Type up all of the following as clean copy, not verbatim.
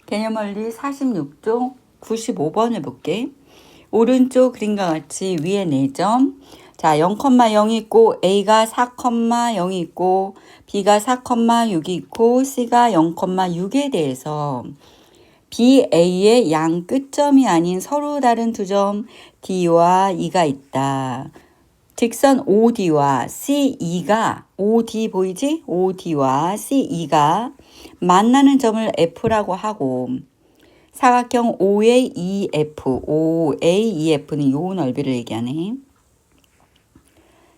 개념원리 46쪽 95번을 볼게. 오른쪽 그림과 같이 위에 4점. 자, 0,0이 있고 A가 4,0이 있고 B가 4,6이 있고 C가 0,6에 대해서 BA의 양 끝점이 아닌 서로 다른 두 점 D와 E가 있다. 직선 OD와 CE가 OD 보이지? OD와 CE가 만나는 점을 F라고 하고 사각형 OAEF, OAEF는 요 넓이를 얘기하네.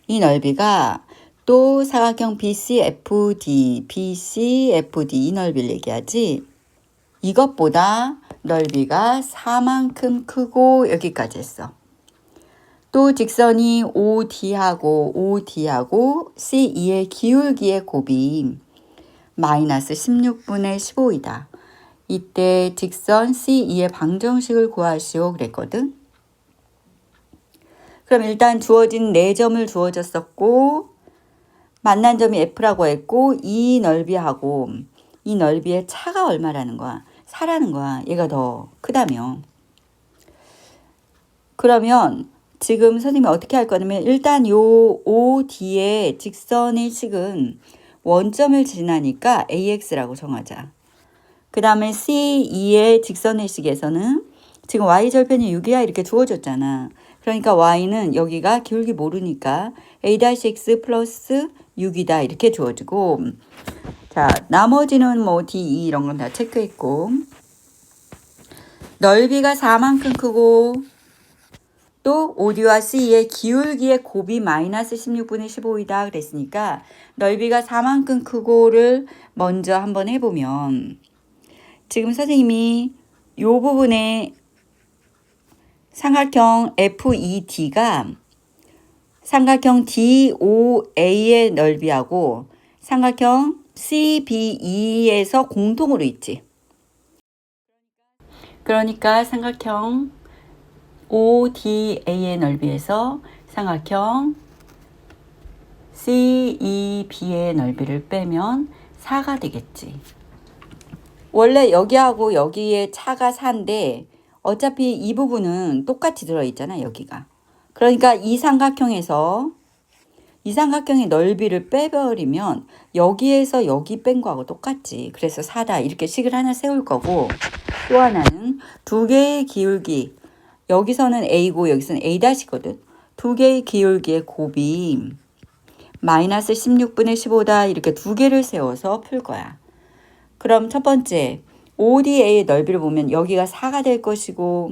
이 넓이가 또 사각형 BCFD, BCFD 이 넓이를 얘기하지. 이것보다 넓이가 4만큼 크고 여기까지 했어. 또 직선이 OD하고 CE의 기울기의 곱이 마이너스 16분의 15이다. 이때 직선 CE의 방정식을 구하시오 그랬거든. 그럼 일단 주어진 4점을 주어졌었고 만난 점이 F라고 했고 이 넓이하고 이 넓이의 차가 얼마라는 거야? 4라는 거야. 얘가 더 크다며. 그러면 지금 선생님이 어떻게 할 거냐면 일단 요 OD의 직선의 식은 원점을 지나니까 AX라고 정하자. 그 다음에 CE의 직선의 식에서는 지금 Y절편이 6이야 이렇게 주어졌잖아. 그러니까 Y는 여기가 기울기 모르니까 A-X 플러스 6이다 이렇게 주어지고 자 나머지는 뭐 D, E 이런 건 다 체크했고 넓이가 4만큼 크고 또 OD와 C의 기울기의 곱이 마이너스 16분의 15이다 그랬으니까 넓이가 4만큼 크고를 먼저 한번 해보면 지금 선생님이 이 부분에 삼각형 FED가 삼각형 DOA의 넓이하고 삼각형 CBE에서 공통으로 있지. 그러니까 삼각형 ODA의 넓이에서 삼각형 CEB의 넓이를 빼면 4가 되겠지. 원래 여기하고 여기에 차가 4인데 어차피 이 부분은 똑같이 들어있잖아 여기가. 그러니까 이 삼각형에서 이 삼각형의 넓이를 빼버리면 여기에서 여기 뺀 거하고 똑같지. 그래서 4다 이렇게 식을 하나 세울 거고 또 하나는 두 개의 기울기 여기서는 A고 여기서는 A-거든. 두 개의 기울기의 곱이 마이너스 16분의 15다 이렇게 두 개를 세워서 풀 거야. 그럼 첫 번째 ODA의 넓이를 보면 여기가 4가 될 것이고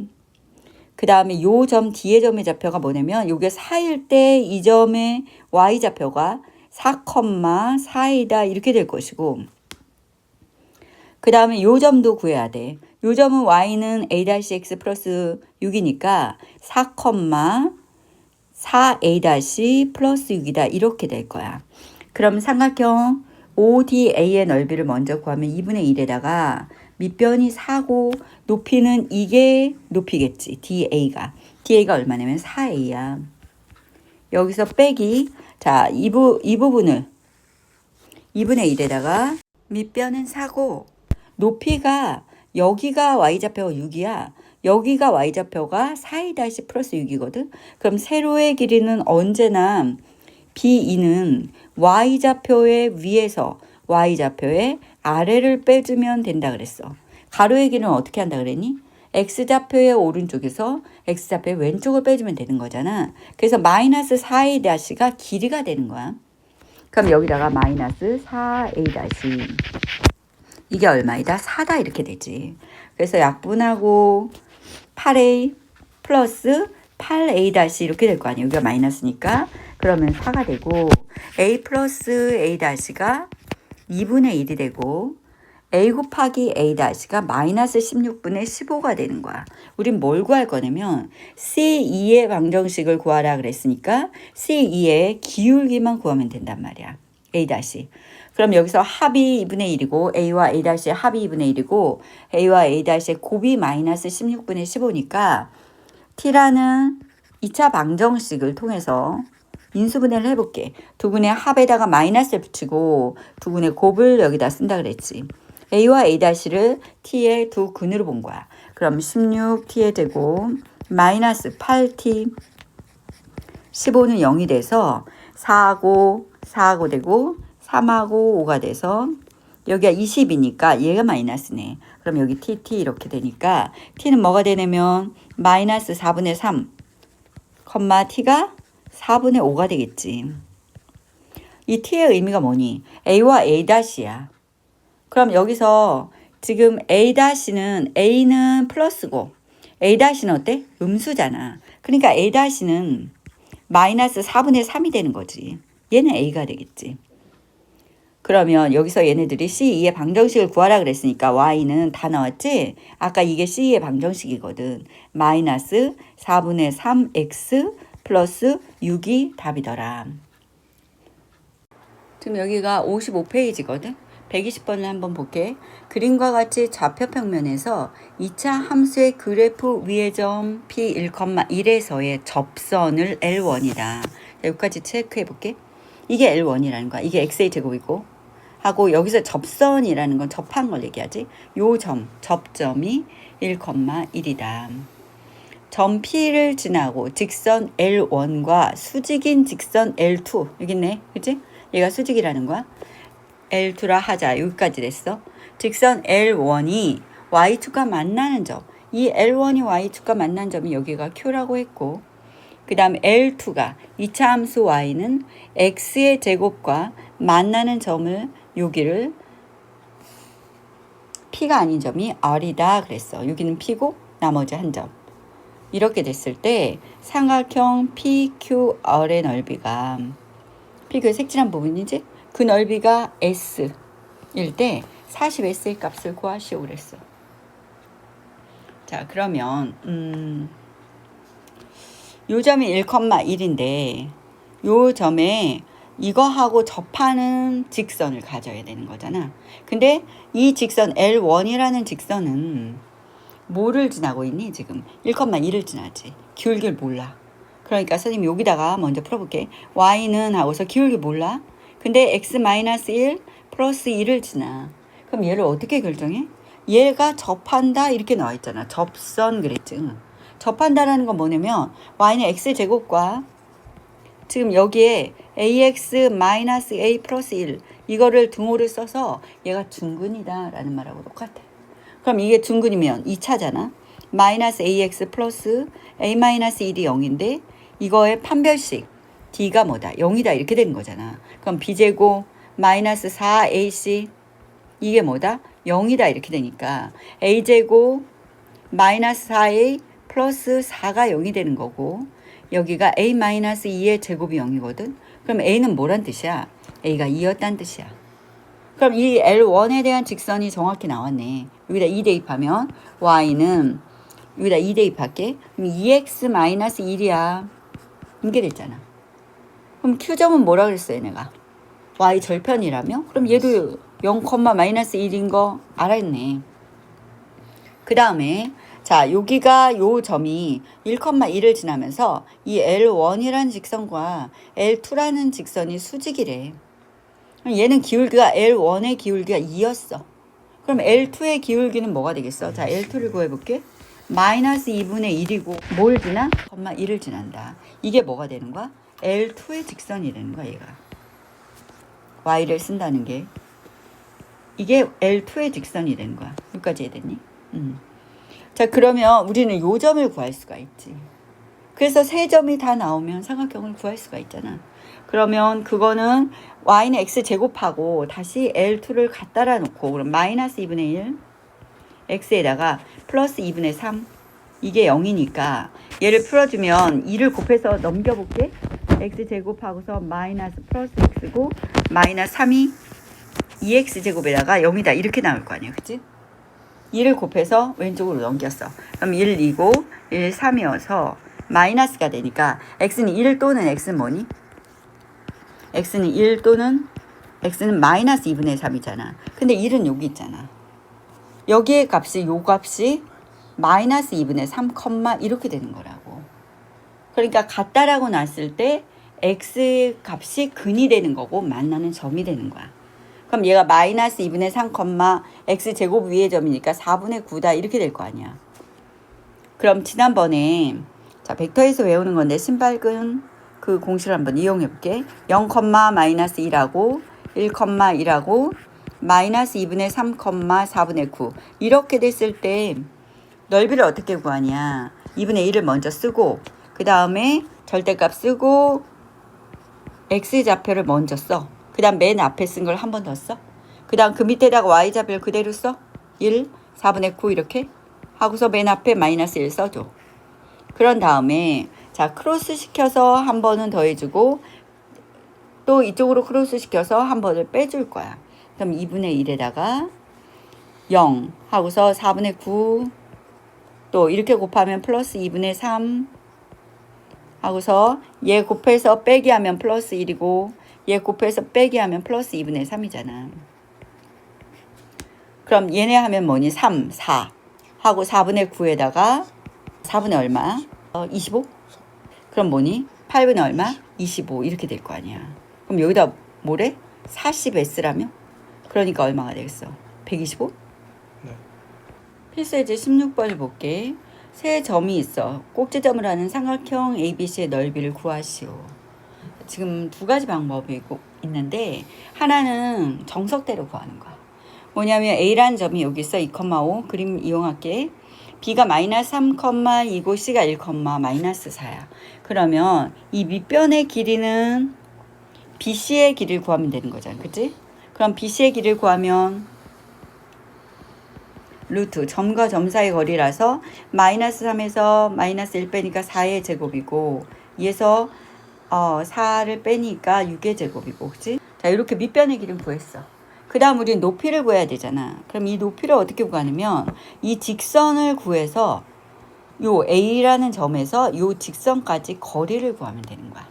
그 다음에 요 점 D의 점의 좌표가 뭐냐면 요게 4일 때 이 점의 Y좌표가 4,4이다 이렇게 될 것이고 그 다음에 요 점도 구해야 돼. 요 점은 Y는 A-X 플러스 6이니까 4,4A- 플러스 6이다 이렇게 될 거야. 그럼 삼각형 ODA의 넓이를 먼저 구하면 2분의 1에다가 밑변이 4고 높이는 이게 높이겠지. DA가 얼마냐면 4A야. 여기서 빼기 자 이 부분을 2분의 1에다가 밑변은 4고 높이가 여기가 Y좌표가 6이야. 여기가 Y좌표가 4A- 플러스 6이거든. 그럼 세로의 길이는 언제나 BE는 Y좌표의 위에서 Y좌표의 아래를 빼주면 된다 그랬어. 가로의 길이는 어떻게 한다 그랬니? X좌표의 오른쪽에서 X좌표의 왼쪽을 빼주면 되는 거잖아. 그래서 마이너스 4A- 길이가 되는 거야. 그럼 여기다가 마이너스 4A- 이게 얼마이다? 4다 이렇게 되지. 그래서 약분하고 8A 플러스 8A- 이렇게 될 거 아니에요. 여기가 마이너스니까. 그러면 4가 되고 A 플러스 A-가 2분의 1이 되고 A 곱하기 A-가 마이너스 16분의 15가 되는 거야. 우린 뭘 구할 거냐면 CE의 방정식을 구하라 그랬으니까 CE의 기울기만 구하면 된단 말이야. A-. 그럼 여기서 합이 2분의 1이고 A와 A-의 합이 2분의 1이고 A와 A-의 곱이 마이너스 16분의 15니까 T라는 2차 방정식을 통해서 인수분해를 해볼게. 두근의 합에다가 마이너스를 붙이고 두근의 곱을 여기다 쓴다 그랬지. a와 a-를 t의 두 근으로 본 거야. 그럼 16t의 제곱 마이너스 8t 15는 0이 돼서 4하고 되고 3하고 5가 돼서 여기가 20이니까 얘가 마이너스네. 그럼 여기 t 이렇게 되니까 t는 뭐가 되냐면 마이너스 4분의 3 t가 4분의 5가 되겠지. 이 t의 의미가 뭐니? a와 a-야. 그럼 여기서 지금 a-는 a는 플러스고 a-는 어때? 음수잖아. 그러니까 a-는 마이너스 4분의 3이 되는 거지. 얘는 a가 되겠지. 그러면 여기서 얘네들이 C2의 방정식을 구하라 그랬으니까 y는 다 나왔지? 아까 이게 C2의 방정식이거든. 마이너스 4분의 3x 플러스 6이 답이더라. 지금 여기가 55페이지거든. 120번을 한번 볼게. 그림과 같이 좌표평면에서 2차 함수의 그래프 위의 점 P1,1에서의 접선을 L1이다. 여기까지 체크해 볼게. 이게 L1이라는 거야. 이게 x의 제곱이고 하고 여기서 접선이라는 건 접한 걸 얘기하지. 요 점, 접점이 1,1이다. 점 P를 지나고 직선 L1과 수직인 직선 L2 여기 있네. 그치? 얘가 수직이라는 거야. L2라 하자. 여기까지 됐어. 직선 L1이 Y2가 만나는 점. 이 L1이 Y2가 만난 점이 여기가 Q라고 했고 그 다음 L2가 2차 함수 Y는 X의 제곱과 만나는 점을 여기를 P가 아닌 점이 R이다 그랬어. 여기는 P고 나머지 한 점. 이렇게 됐을 때 삼각형 PQR의 넓이가 P가 색칠한 부분이지? 그 넓이가 S일 때 40S의 값을 구하시오 그랬어. 자 그러면 요 점이 1,1인데 요 점에 이거하고 접하는 직선을 가져야 되는 거잖아. 근데 이 직선 L1이라는 직선은 뭐를 지나고 있니? 지금 1,1을 지나지. 기울기를 몰라. 그러니까 선생님 여기다가 먼저 풀어볼게. y는 하고서 기울기 몰라. 근데 x-1 플러스 2를 지나. 그럼 얘를 어떻게 결정해? 얘가 접한다 이렇게 나와 있잖아. 접선 그랬지. 접한다라는 건 뭐냐면 y는 x제곱과 지금 여기에 ax-a 플러스 1 이거를 등호를 써서 얘가 중근이다 라는 말하고 똑같아. 그럼 이게 중근이면 2차잖아. 마이너스 ax 플러스 a-1이 0인데 이거의 판별식 d가 뭐다? 0이다 이렇게 되는 거잖아. 그럼 b제곱 마이너스 4ac 이게 뭐다? 0이다 이렇게 되니까 a제곱 마이너스 4a 플러스 4가 0이 되는 거고 여기가 a-2의 제곱이 0이거든. 그럼 a는 뭐란 뜻이야? a가 2였단 뜻이야. 그럼 이 L1에 대한 직선이 정확히 나왔네. 여기다 2 대입하면 y는 여기다 2 대입할게. 그럼 2x-1이야. 이게 됐잖아. 그럼 Q점은 뭐라 그랬어 얘네가? y 절편이라며? 그럼 얘도 0,-1인 거 알았네. 그 다음에 자 여기가 요 점이 1,1을 지나면서 이 L1이라는 직선과 L2라는 직선이 수직이래. 얘는 기울기가 L1의 기울기가 2였어. 그럼 L2의 기울기는 뭐가 되겠어? 자 L2를 구해볼게. 마이너스 2분의 1이고 뭘 지나? 1을 지난다. 이게 뭐가 되는 거야? L2의 직선이 되는 거야 얘가. Y를 쓴다는 게 이게 L2의 직선이 되는 거야. 여기까지 해야되니? 자 그러면 우리는 요 점을 구할 수가 있지. 그래서 세 점이 다 나오면 삼각형을 구할 수가 있잖아. 그러면 그거는 y는 x 제곱하고 다시 L2를 갖다라 놓고 그럼 마이너스 2분의 1 x에다가 플러스 2분의 3 이게 0이니까 얘를 풀어주면 2를 곱해서 넘겨볼게. x 제곱하고서 마이너스 플러스 x고 마이너스 3이 2x 제곱에다가 0이다 이렇게 나올 거 아니야. 그치? 2를 곱해서 왼쪽으로 넘겼어. 그럼 1, 2고 1, 3이어서 마이너스가 되니까 x는 1 또는 x는 뭐니? x는 1 또는 x는 마이너스 2분의 3이잖아. 근데 1은 여기 있잖아. 여기의 값이 요 값이 마이너스 2분의 3, 이렇게 되는 거라고. 그러니까 같다라고 놨을 때 x 값이 근이 되는 거고 만나는 점이 되는 거야. 그럼 얘가 마이너스 2분의 3, x제곱 위의 점이니까 4분의 9다 이렇게 될 거 아니야. 그럼 지난번에 자 벡터에서 외우는 건데 신발근 그 공식을 한번 이용해 볼게. 0, 마이너스 1하고 1, 1하고 마이너스 2분의 3, 4분의 9 이렇게 됐을 때 넓이를 어떻게 구하냐. 2분의 1을 먼저 쓰고 그 다음에 절대값 쓰고 x좌표를 먼저 써. 그 다음 맨 앞에 쓴 걸 한 번 더 써. 그 다음 그 밑에다가 y좌표를 그대로 써. 1, 4분의 9 이렇게 하고서 맨 앞에 마이너스 1 써줘. 그런 다음에 자 크로스 시켜서 한 번은 더해주고 또 이쪽으로 크로스 시켜서 한 번을 빼줄 거야. 그럼 2분의 1에다가 0 하고서 4분의 9 또 이렇게 곱하면 플러스 2분의 3 하고서 얘 곱해서 빼기 하면 플러스 1이고 얘 곱해서 빼기 하면 플러스 2분의 3이잖아. 그럼 얘네 하면 뭐니? 3, 4 하고 4분의 9에다가 4분의 얼마? 25? 그럼 뭐니? 8분의 얼마? 25 이렇게 될 거 아니야. 그럼 여기다 뭐래? 40S라며? 그러니까 얼마가 되겠어? 125? 네. 필수예제 16번을 볼게. 세 점이 있어. 꼭지점을 하는 삼각형 ABC의 넓이를 구하시오. 지금 두 가지 방법이 있는데 하나는 정석대로 구하는 거야. 뭐냐면 A라는 점이 여기 있어. 2,5 그림 이용할게. B가 마이너스 3,2고 C가 1, 마이너스 4야. 그러면 이 밑변의 길이는 BC의 길이를 구하면 되는 거잖아. 그치? 그럼 BC의 길이를 구하면 루트 점과 점 사이 거리라서 마이너스 3에서 마이너스 1 빼니까 4의 제곱이고 2에서 4를 빼니까 6의 제곱이고 그치? 자 이렇게 밑변의 길이를 구했어. 그 다음 우리는 높이를 구해야 되잖아. 그럼 이 높이를 어떻게 구하냐면 이 직선을 구해서 요 A라는 점에서 요 직선까지 거리를 구하면 되는 거야.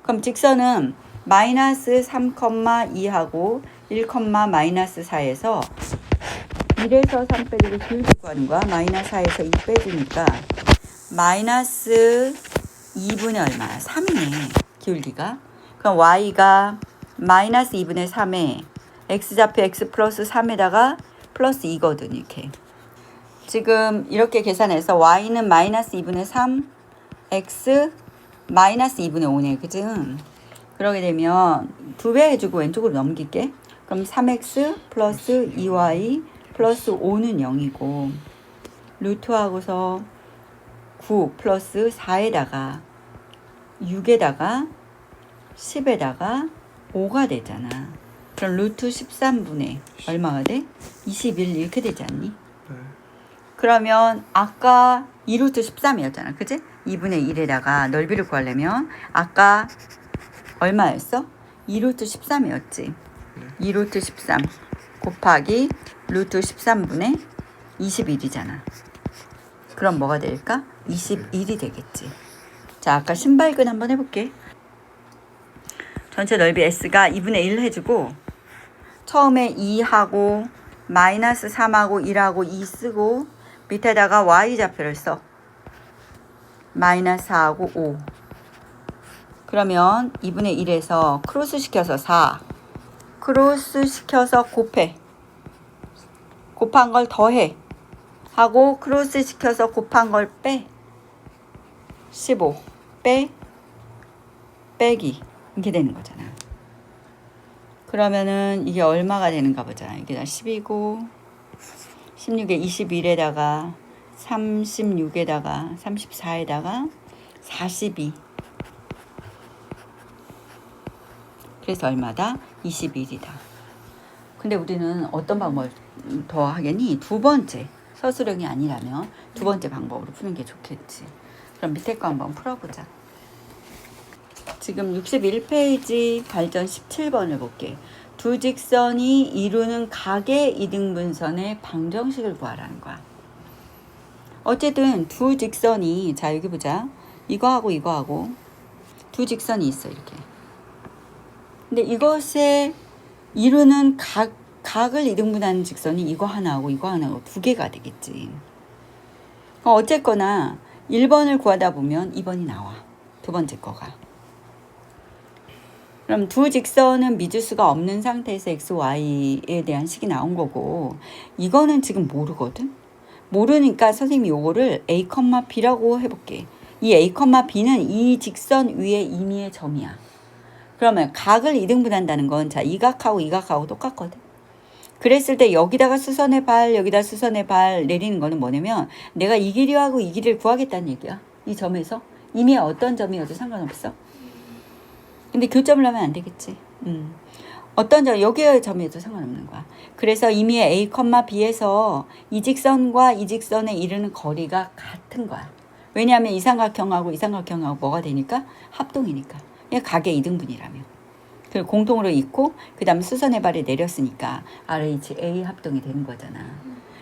그럼 직선은 마이너스 3,2하고 1, 마이너스 4에서 1에서 3 빼주고 길게 구하는 거야. 마이너스 4에서 2 빼주니까 마이너스 2분의 얼마야? 3이네. 기울기가. 그럼 y가 마이너스 2분의 3에 x좌표 x 플러스 3에다가 플러스 2거든 이렇게. 지금 이렇게 계산해서 y는 마이너스 2분의 3 x 마이너스 2분의 5네. 그치? 그러게 되면 2배 해주고 왼쪽으로 넘길게. 그럼 3x 플러스 2y 플러스 5는 0이고 루트하고서 9 플러스 4에다가 6에다가 10에다가 5가 되잖아. 그럼 루트 13분의 얼마가 돼? 21 이렇게 되지 않니? 네. 그러면 아까 2루트 13이었잖아. 그치? 2분의 1에다가 넓이를 구하려면 아까 얼마였어? 2루트 13이었지. 2루트 13 곱하기 루트 13분의 21이잖아. 그럼 뭐가 될까? 21이 되겠지. 자, 아까 신발근 한번 해볼게. 전체 넓이 S가 2분의 1 해주고 처음에 2하고 마이너스 3하고 1하고 2 쓰고 밑에다가 Y좌표를 써. 마이너스 4하고 5. 그러면 2분의 1에서 크로스 시켜서 4. 크로스 시켜서 곱해. 곱한 걸 더해. 하고 크로스 시켜서 곱한 걸 빼. 15. 빼기. 이렇게 되는 거잖아. 그러면은 이게 얼마가 되는가 보자. 이게 10이고 16에 21에다가 36에다가 34에다가 42. 그래서 얼마다? 21이다. 근데 우리는 어떤 방법을 더 하겠니? 두 번째. 서술형이 아니라면 두 번째 방법으로 푸는 게 좋겠지. 그럼 밑에 거 한번 풀어보자. 지금 61페이지 발전 17번을 볼게. 두 직선이 이루는 각의 이등분선의 방정식을 구하라는 거야. 어쨌든 두 직선이 자 여기 보자. 이거하고 두 직선이 있어 이렇게. 근데 이것에 이루는 각을 이등분하는 직선이 이거 하나하고 이거 하나하고 두 개가 되겠지. 어쨌거나 1번을 구하다 보면 2번이 나와. 두 번째 거가. 그럼 두 직선은 미주수가 없는 상태에서 xy에 대한 식이 나온 거고 이거는 지금 모르거든. 모르니까 선생님이 요거를 a, b라고 해볼게. 이 a, b는 이 직선 위에 임의의 점이야. 그러면 각을 이등분한다는 건 자, 이 각하고 이 각하고 똑같거든. 그랬을 때 여기다가 수선의 발, 여기다 수선의 발 내리는 거는 뭐냐면 내가 이 길이하고 이 길이를 구하겠다는 얘기야. 이 점에서. 이미 어떤 점이어도 상관없어. 근데 교점을 하면 안 되겠지. 어떤 점, 여기의 점에도 상관없는 거야. 그래서 이미 A, B에서 이 직선과 이 직선에 이르는 거리가 같은 거야. 왜냐하면 이 삼각형하고 이 삼각형하고 뭐가 되니까? 합동이니까. 각의 이등분이라며. 그리고 공통으로 있고 그 다음에 수선의 발을 내렸으니까 RHA 합동이 되는 거잖아.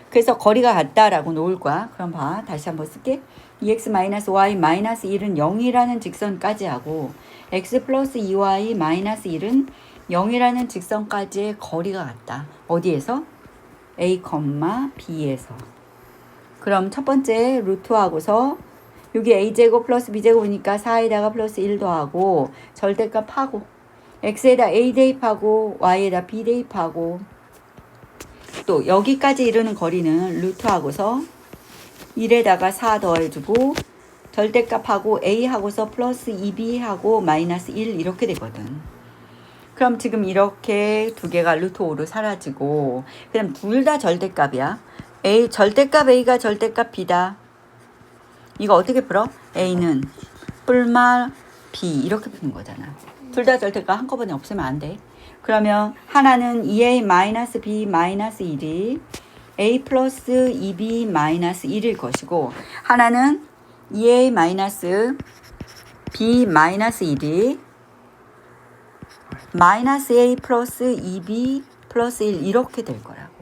그래서 거리가 같다라고 놓을 거야. 그럼 봐. 다시 한번 쓸게. 2x-y-1은 0이라는 직선까지 하고 x 플러스 2y-1은 0이라는 직선까지의 거리가 같다. 어디에서? A, B에서. 그럼 첫 번째 루트하고서 여기 a제곱 플러스 b제곱이니까 4에다가 플러스 1 더하고 절대값 하고 x에다 a 대입하고 y에다 b 대입하고 또 여기까지 이르는 거리는 루트하고서 1에다가 4 더해주고 절대값하고 a하고서 플러스 2b하고 마이너스 1 이렇게 되거든. 그럼 지금 이렇게 두 개가 루트 5로 사라지고 그럼 둘 다 절대값이야. a 절대값 a가 절대값 b다. 이거 어떻게 풀어? a는 뿔말 b 이렇게 푸는 거잖아. 둘 다 절대값 한꺼번에 없으면 안 돼. 그러면 하나는 2a-b-1이 a 플러스 2b-1일 것이고 하나는 2a-b-1이 마이너스 a 플러스 2b 플러스 1 이렇게 될 거라고.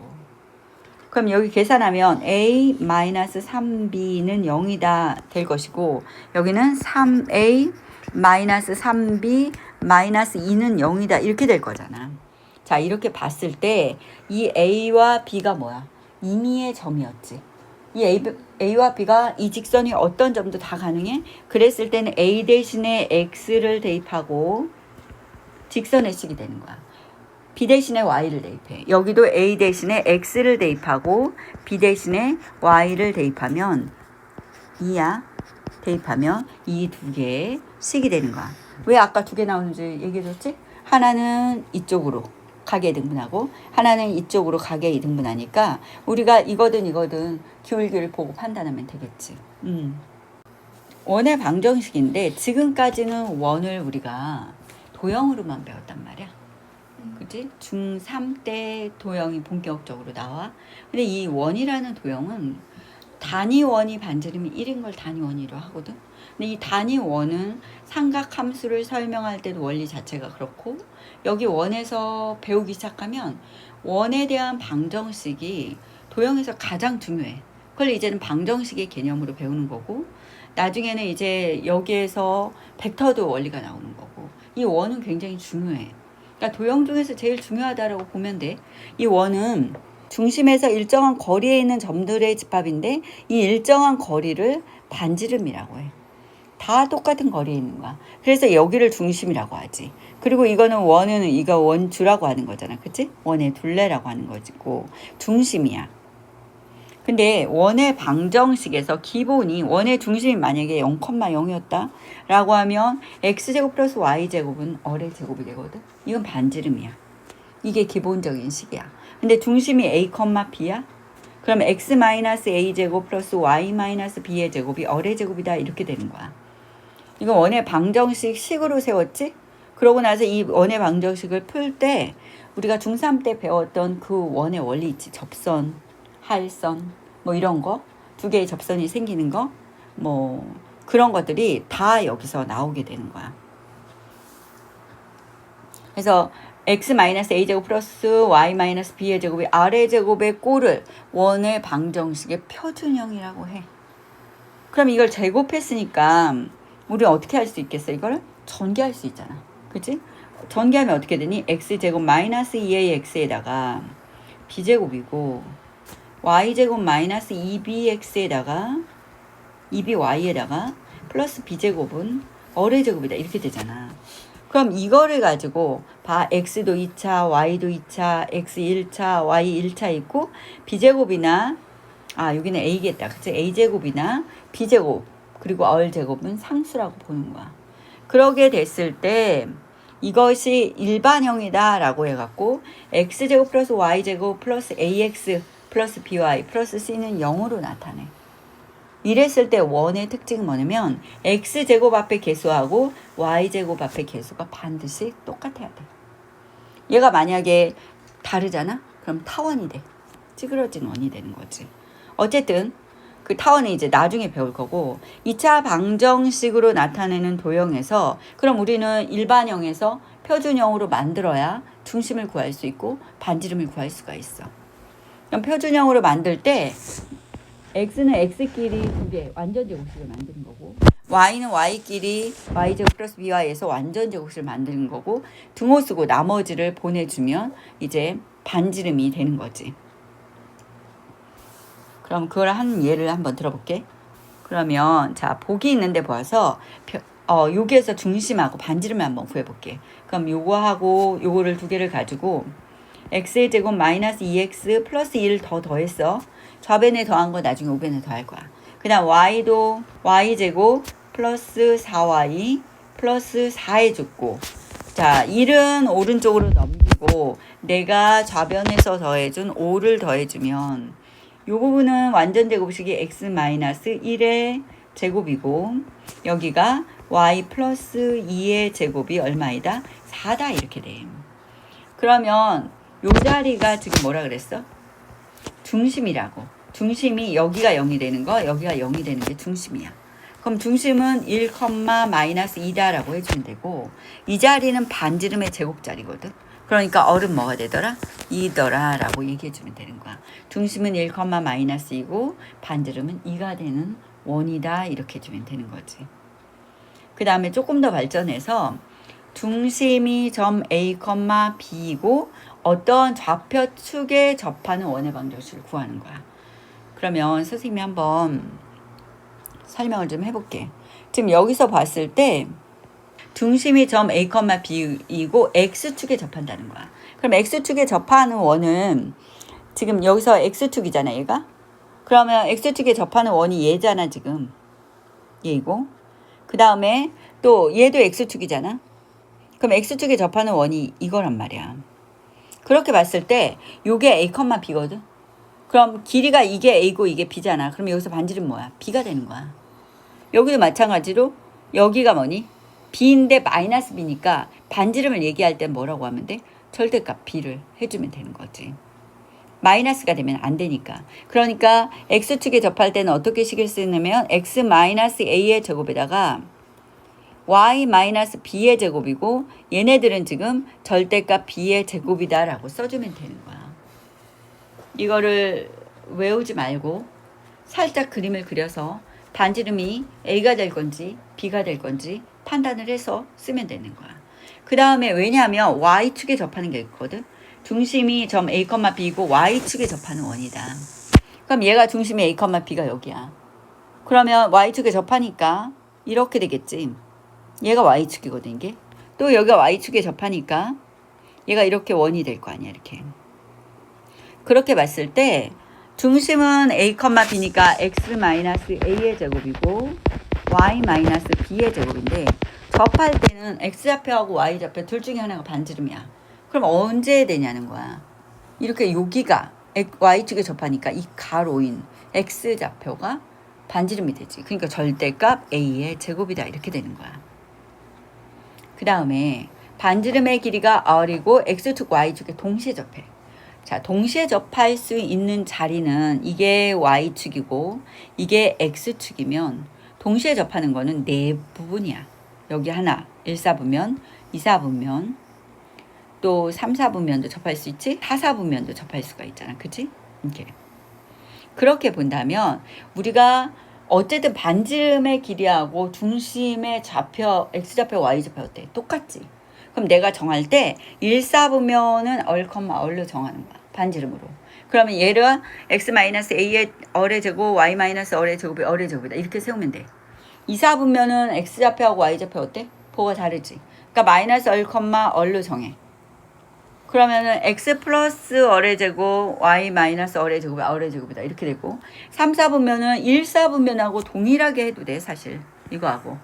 그럼 여기 계산하면 a 마이너스 3b는 0이다 될 것이고 여기는 3a 마이너스 3b 마이너스 2는 0이다 이렇게 될 거잖아. 자 이렇게 봤을 때 이 a와 b가 뭐야? 임의의 점이었지. 이 a와 b가 이 직선이 어떤 점도 다 가능해? 그랬을 때는 a 대신에 x를 대입하고 직선의 식이 되는 거야. b 대신에 y를 대입해. 여기도 a 대신에 x를 대입하고 b 대신에 y를 대입하면 2야. 대입하면 이 두 개의 식이 되는 거야. 왜 아까 두 개 나오는지 얘기해줬지? 하나는 이쪽으로 가게 등분하고 하나는 이쪽으로 가게 등분하니까 우리가 이거든 기울기를 보고 판단하면 되겠지. 원의 방정식인데 지금까지는 원을 우리가 도형으로만 배웠단 말이야. 그치? 중3 때 도형이 본격적으로 나와. 근데 이 원이라는 도형은 단위원이 반지름이 1인 걸 단위원이로 하거든. 근데 이 단위원은 삼각함수를 설명할 때도 원리 자체가 그렇고 여기 원에서 배우기 시작하면 원에 대한 방정식이 도형에서 가장 중요해. 그걸 이제는 방정식의 개념으로 배우는 거고 나중에는 이제 여기에서 벡터도 원리가 나오는 거고 이 원은 굉장히 중요해. 그러니까 도형 중에서 제일 중요하다라고 보면 돼. 이 원은 중심에서 일정한 거리에 있는 점들의 집합인데 이 일정한 거리를 반지름이라고 해. 다 똑같은 거리에 있는 거야. 그래서 여기를 중심이라고 하지. 그리고 이거는 원은 이거 원주라고 하는 거잖아. 그치? 원의 둘레라고 하는 거지고 중심이야. 근데 원의 방정식에서 기본이 원의 중심이 만약에 0,0이었다 라고 하면 x제곱 플러스 y제곱은 어의 제곱이 되거든. 이건 반지름이야. 이게 기본적인 식이야. 근데 중심이 a, b야. 그럼 x-a제곱 플러스 y-b의 제곱이 어의 제곱이다 이렇게 되는 거야. 이건 원의 방정식 식으로 세웠지? 그러고 나서 이 원의 방정식을 풀 때 우리가 중3 때 배웠던 그 원의 원리 있지. 접선, 할선 뭐 이런 거. 두 개의 접선이 생기는 거. 뭐 그런 것들이 다 여기서 나오게 되는 거야. 그래서 x-a제곱 플러스 y-b의 제곱이 r의 제곱의 꼴을 원의 방정식의 표준형이라고 해. 그럼 이걸 제곱했으니까 우리 어떻게 할 수 있겠어? 이걸 전개할 수 있잖아. 그치? 전개하면 어떻게 되니? x제곱 마이너스 2ax에다가 b제곱이고 y제곱 마이너스 2bx에다가 2by에다가 플러스 b제곱은 어의 제곱이다. 이렇게 되잖아. 그럼 이거를 가지고 봐. x도 2차, y도 2차, x 1차, y 1차 있고 b제곱이나 여기는 a겠다. 그치? a제곱이나 b제곱 그리고 얼제곱은 상수라고 보는 거야. 그러게 됐을 때 이것이 일반형이다 라고 해갖고 x제곱 플러스 y제곱 플러스 ax 플러스 by 플러스 c는 0으로 나타내. 이랬을 때 원의 특징은 뭐냐면 x제곱 앞에 개수하고 y제곱 앞에 개수가 반드시 똑같아야 돼. 얘가 만약에 다르잖아? 그럼 타원이 돼. 찌그러진 원이 되는 거지. 어쨌든 그 타원은 이제 나중에 배울 거고 2차 방정식으로 나타내는 도형에서 그럼 우리는 일반형에서 표준형으로 만들어야 중심을 구할 수 있고 반지름을 구할 수가 있어. 그럼 표준형으로 만들 때 x는 x끼리 두 개 완전 제곱식을 만드는 거고 y는 y끼리 y제곱 플러스 by에서 완전 제곱식을 만드는 거고 등호 쓰고 나머지를 보내주면 이제 반지름이 되는 거지. 그럼 그걸 한 예를 한번 들어볼게. 그러면 자 복이 있는데 보아서 여기에서 중심하고 반지름을 한번 구해볼게. 그럼 요거하고 요거를 두 개를 가지고 x의 제곱 마이너스 2x 플러스 1 더했어. 좌변에 더한 거 나중에 우변에 더할 거야. 그 다음 y도 y제곱 플러스 4y 플러스 4에 줬고 자 1은 오른쪽으로 넘기고 내가 좌변에서 더해준 5를 더해주면 요 부분은 완전 제곱식이 x 마이너스 1의 제곱이고 여기가 y 플러스 2의 제곱이 얼마이다? 4다 이렇게 돼. 그러면 요 자리가 지금 뭐라 그랬어? 중심이라고. 중심이 여기가 0이 되는 거 여기가 0이 되는 게 중심이야. 그럼 중심은 1, 마이너스 2다라고 해주면 되고 이 자리는 반지름의 제곱자리거든. 그러니까 얼은 뭐가 되더라? 2더라 라고 얘기해주면 되는 거야. 중심은 1, 마이너스 2고 반지름은 2가 되는 원이다 이렇게 해주면 되는 거지. 그 다음에 조금 더 발전해서 중심이 점 A, B이고 어떤 좌표축에 접하는 원의 방정식을 구하는 거야. 그러면 선생님이 한번 설명을 좀 해볼게. 지금 여기서 봤을 때 중심이 점 A, B이고 X축에 접한다는 거야. 그럼 X축에 접하는 원은 지금 여기서 X축이잖아 얘가. 그러면 X축에 접하는 원이 얘잖아 지금. 얘이고. 그 다음에 또 얘도 X축이잖아. 그럼 X축에 접하는 원이 이거란 말이야. 그렇게 봤을 때 요게 A, B거든. 그럼 길이가 이게 A고 이게 B잖아. 그럼 여기서 반지름 뭐야? B가 되는 거야. 여기도 마찬가지로 여기가 뭐니? B인데 마이너스 B니까 반지름을 얘기할 때 뭐라고 하면 돼? 절대값 B를 해주면 되는 거지. 마이너스가 되면 안 되니까. 그러니까 X축에 접할 때는 어떻게 식을 쓰냐면 X 마이너스 A의 제곱에다가 Y 마이너스 B의 제곱이고 얘네들은 지금 절대값 B의 제곱이다 라고 써주면 되는 거야. 이거를 외우지 말고 살짝 그림을 그려서 반지름이 A가 될 건지 B가 될 건지 판단을 해서 쓰면 되는 거야. 그 다음에 왜냐하면 Y축에 접하는 게 있거든. 중심이 점 A, B이고 Y축에 접하는 원이다. 그럼 얘가 중심이 A, B가 여기야. 그러면 Y축에 접하니까 이렇게 되겠지. 얘가 Y축이거든 이게. 또 여기가 Y축에 접하니까 얘가 이렇게 원이 될 거 아니야 이렇게. 그렇게 봤을 때 중심은 A, B니까 X 마이너스 A의 제곱이고 Y 마이너스 B의 제곱인데 접할 때는 X좌표하고 Y좌표 둘 중에 하나가 반지름이야. 그럼 언제 되냐는 거야. 이렇게 여기가 Y축에 접하니까 이 가로인 X좌표가 반지름이 되지. 그러니까 절대값 A의 제곱이다 이렇게 되는 거야. 그 다음에 반지름의 길이가 R이고 X축 Y축에 동시에 접해. 자, 동시에 접할 수 있는 자리는 이게 Y축이고 이게 X축이면 동시에 접하는 거는 네 부분이야. 여기 하나 1사분면, 2사분면, 또 3사분면도 접할 수 있지? 4사분면도 접할 수가 있잖아. 그치? 이렇게. 그렇게 본다면 우리가 어쨌든 반지름의 길이하고 중심의 좌표, X좌표, Y좌표 어때? 똑같지? 그럼 내가 정할 때 1사분면은 얼로 정하는 거야. 반지름으로. 그러면 얘를 X-A의 얼의 제곱, Y-얼의 제곱이 얼의 제곱이다. 이렇게 세우면 돼. 2사분면은 X좌표하고 Y좌표 어때? 보가 다르지? 그러니까 마이너스 얼 컴마 얼로 정해. 그러면은 x 플러스 얼의 제곱 y 마이너스 얼의 제곱이 얼의 제곱이다 이렇게 되고 3, 4분면은 1, 4분면하고 동일하게 해도 돼 사실 이거하고.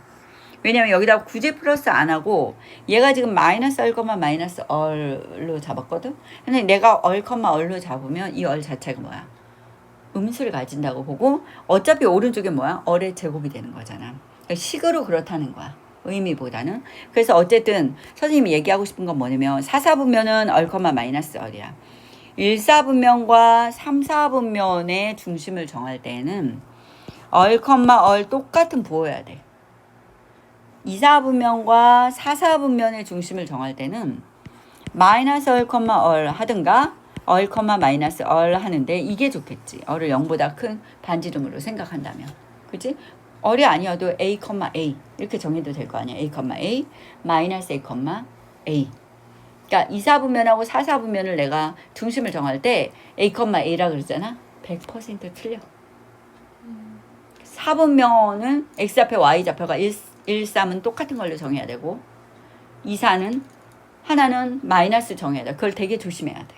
왜냐면 여기다 굳이 플러스 안 하고 얘가 지금 마이너스 얼 컴마 마이너스 얼로 잡았거든. 근데 내가 얼 컴마 얼로 잡으면 이 얼 자체가 뭐야? 음수를 가진다고 보고 어차피 오른쪽에 뭐야? 얼의 제곱이 되는 거잖아. 그러니까 식으로 그렇다는 거야. 의미보다는. 그래서 어쨌든 선생님이 얘기하고 싶은 건 뭐냐면 4, 4분면은 얼 컴마 마이너스 얼이야. 1, 4분면과 3, 4분면의 중심을 정할 때에는 얼 컴마 얼 똑같은 부호여야 돼. 2, 4분면과 4, 4분면의 중심을 정할 때는 마이너스 얼 컴마 얼 하든가 얼 컴마 마이너스 얼 하는데 이게 좋겠지. 얼을 0보다 큰 반지름으로 생각한다면. 그치? 얼이 아니어도 a, a 이렇게 정해도 될 거 아니야. a, a 마이너스 a, a. 그러니까 2, 4분면하고 4, 4분면을 내가 중심을 정할 때 a, a라 그러잖아. 100% 틀려. 4분면은 x좌표, y좌표가 1, 3은 똑같은 걸로 정해야 되고 2, 4는 하나는 마이너스 정해야 돼. 그걸 되게 조심해야 돼.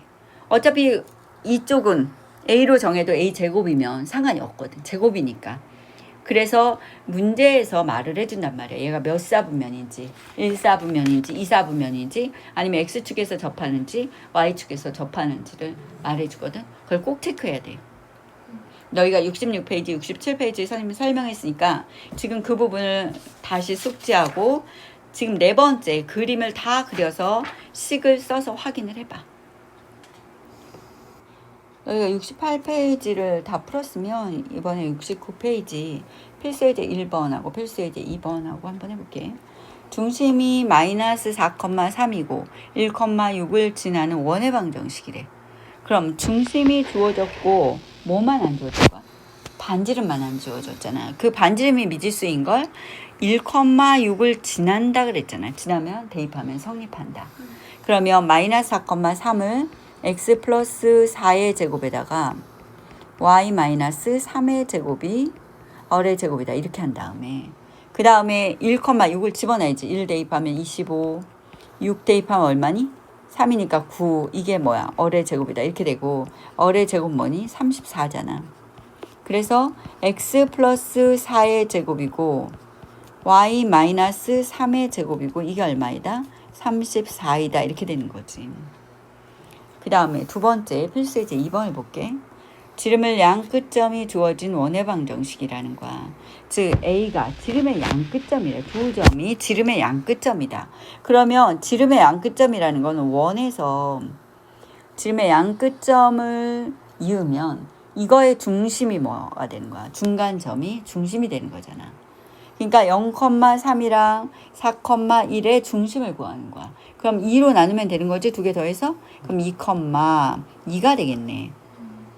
어차피 이쪽은 a로 정해도 a 제곱이면 상관이 없거든. 제곱이니까. 그래서 문제에서 말을 해준단 말이야. 얘가 몇 사분면인지 1, 4분면인지 2, 4분면인지 아니면 x축에서 접하는지 y축에서 접하는지를 말해주거든. 그걸 꼭 체크해야 돼. 너희가 66페이지, 67페이지 선생님이 설명했으니까 지금 그 부분을 다시 숙지하고 지금 4번째 그림을 다 그려서 식을 써서 확인을 해봐. 여기가 68페이지를 다 풀었으면 이번에 69페이지 필수예제 1번하고 필수예제 2번하고 한번 해볼게. 중심이 마이너스 4,3이고 1,6을 지나는 원의 방정식이래. 그럼 중심이 주어졌고 뭐만 안 주어진 거야? 반지름만 안 주어졌잖아. 그 반지름이 미지수인 걸 1,6을 지난다 그랬잖아. 지나면 대입하면 성립한다. 그러면 마이너스 4,3을 x 플러스 4의 제곱에다가 y 마이너스 3의 제곱이 얼의 제곱이다. 이렇게 한 다음에 그 다음에 1,6을 집어넣어야지. 1 대입하면 25, 6 대입하면 얼마니? 3이니까 9. 이게 뭐야? 얼의 제곱이다. 이렇게 되고 얼의 제곱 뭐니? 34잖아. 그래서 x 플러스 4의 제곱이고 y 마이너스 3의 제곱이고 이게 얼마이다? 34이다. 이렇게 되는 거지. 그 다음에 두 번째 필수예제 2번을 볼게. 지름을 양 끝점이 주어진 원의 방정식이라는 거야. 즉 A가 지름의 양 끝점이래. 두 점이 지름의 양 끝점이다. 그러면 지름의 양 끝점이라는 거는 원에서 지름의 양 끝점을 이으면 이거의 중심이 뭐가 되는 거야? 중간점이 중심이 되는 거잖아. 그러니까 0,3이랑 4,1의 중심을 구하는 거야. 그럼 2로 나누면 되는 거지? 두 개 더해서? 그럼 2,2가 되겠네.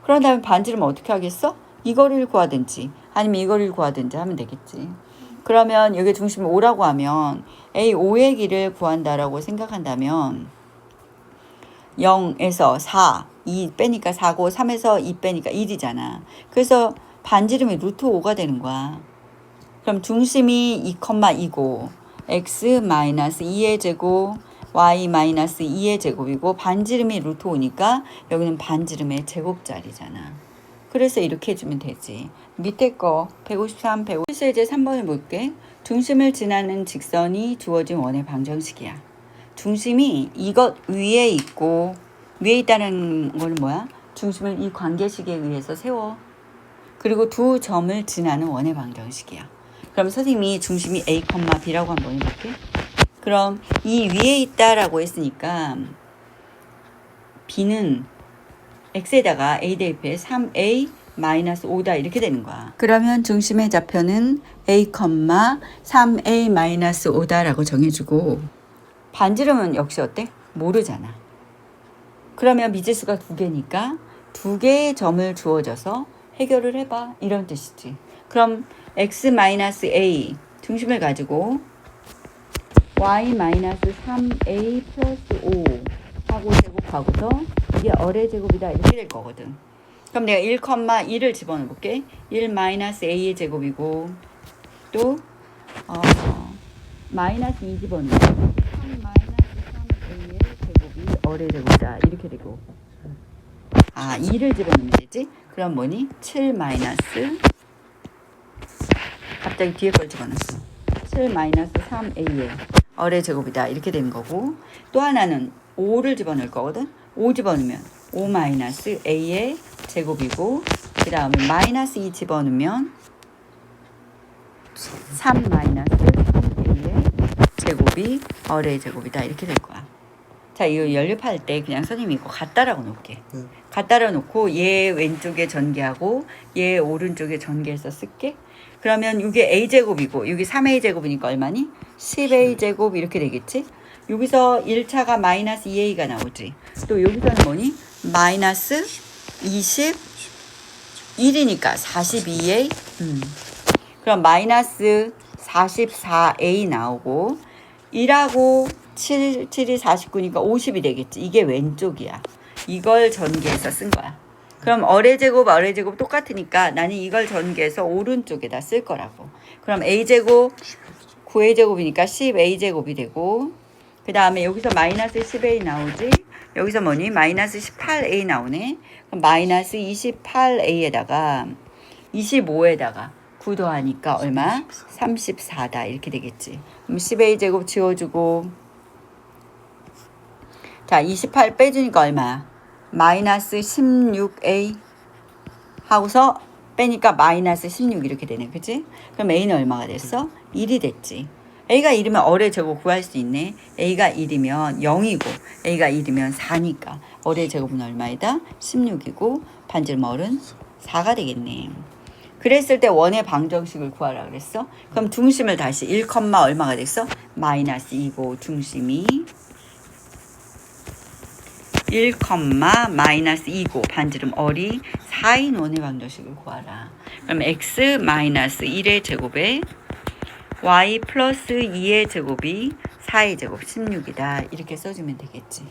그런 다음에 반지름 어떻게 하겠어? 이거를 구하든지 아니면 이거를 구하든지 하면 되겠지. 그러면 여기 중심이 5라고 하면 A5의 길을 구한다라고 생각한다면 0에서 4, 2 빼니까 4고 3에서 2 빼니까 1이잖아. 그래서 반지름이 루트 5가 되는 거야. 그럼 중심이 2,2고 x 마이너스 2의 제곱 y 마이너스 2의 제곱이고 반지름이 루트 5니까 여기는 반지름의 제곱자리잖아. 그래서 이렇게 해주면 되지. 밑에 거 153, 150 필수예제 3번을 볼게. 중심을 지나는 직선이 주어진 원의 방정식이야. 중심이 이것 위에 있고 위에 있다는 건 뭐야? 중심을 이 관계식에 의해서 세워. 그리고 두 점을 지나는 원의 방정식이야. 그럼 선생님이 중심이 A, B라고 한번 해볼게. 그럼 이 위에 있다라고 했으니까 B는 X에다가 A 대입해 3A 마이너스 5다 이렇게 되는 거야. 그러면 중심의 좌표는 A, 3A 마이너스 5다라고 정해주고 반지름은 역시 어때? 모르잖아. 그러면 미지수가 두 개니까 두 개의 점을 주어져서 해결을 해봐. 이런 뜻이지. 그럼 x-a 중심을 가지고 y-3a 플러스 5 하고 제곱하고서 이게 얼의 제곱이다 이렇게 될 거거든. 그럼 내가 1,2를 집어넣어 볼게. 1-a의 제곱이고 또 마이너스 2 집어넣어. 3-3a의 제곱이 어의 제곱이다. 이렇게 되고. 2를 집어넣으면 되지? 그럼 뭐니? 7 마이너스 갑자기 뒤에 걸 집어넣었어. 7 마이너스 3a의 어의 제곱이다. 이렇게 되는 거고. 또 하나는 5를 집어넣을 거거든? 5 집어넣으면 5 마이너스 a의 제곱이고, 그 다음에 마이너스 2 집어넣으면 3 마이너스 3a의 제곱이 어의 제곱이다. 이렇게 될 거야. 자, 이거 연립할 때 그냥 선생님이 이거 갖다라고 놓을게. 갖다라 놓고 얘 왼쪽에 전개하고 얘 오른쪽에 전개해서 쓸게. 그러면 이게 a제곱이고 여기 3a제곱이니까 얼마니? 10a제곱 이렇게 되겠지? 여기서 1차가 마이너스 2a가 나오지. 또 여기서는 뭐니? 마이너스 21이니까 42a. 그럼 마이너스 44a 나오고 1하고 7이 49니까 50이 되겠지. 이게 왼쪽이야. 이걸 전개해서 쓴 거야. 그럼 어의 제곱 똑같으니까 나는 이걸 전개해서 오른쪽에다 쓸 거라고. 그럼 a제곱 9a제곱이니까 10a제곱이 되고, 그 다음에 여기서 마이너스 10a 나오지. 여기서 뭐니? 마이너스 18a 나오네. 그럼 마이너스 28a에다가 25에다가 9 더하니까 얼마? 34다. 이렇게 되겠지. 그럼 10a제곱 지워주고, 자, 28 빼주니까 얼마야? 마이너스 16a 하고서 빼니까 마이너스 16 이렇게 되네. 그치? 그럼 a는 얼마가 됐어? 1이 됐지. a가 1이면 어의 제곱 구할 수 있네. a가 1이면 0이고 a가 1이면 4니까 어의 제곱은 얼마이다? 16이고 반지름 어는 4가 되겠네. 그랬을 때 원의 방정식을 구하라 그랬어. 그럼 중심을 다시 1, 얼마가 됐어? 마이너스 2고 중심이 1, 마이너스 2고 반지름 어리 4인 원의 방정식을 구하라. 그럼 x 마이너스 1의 제곱에 y 플러스 2의 제곱이 4의 제곱 16이다. 이렇게 써주면 되겠지.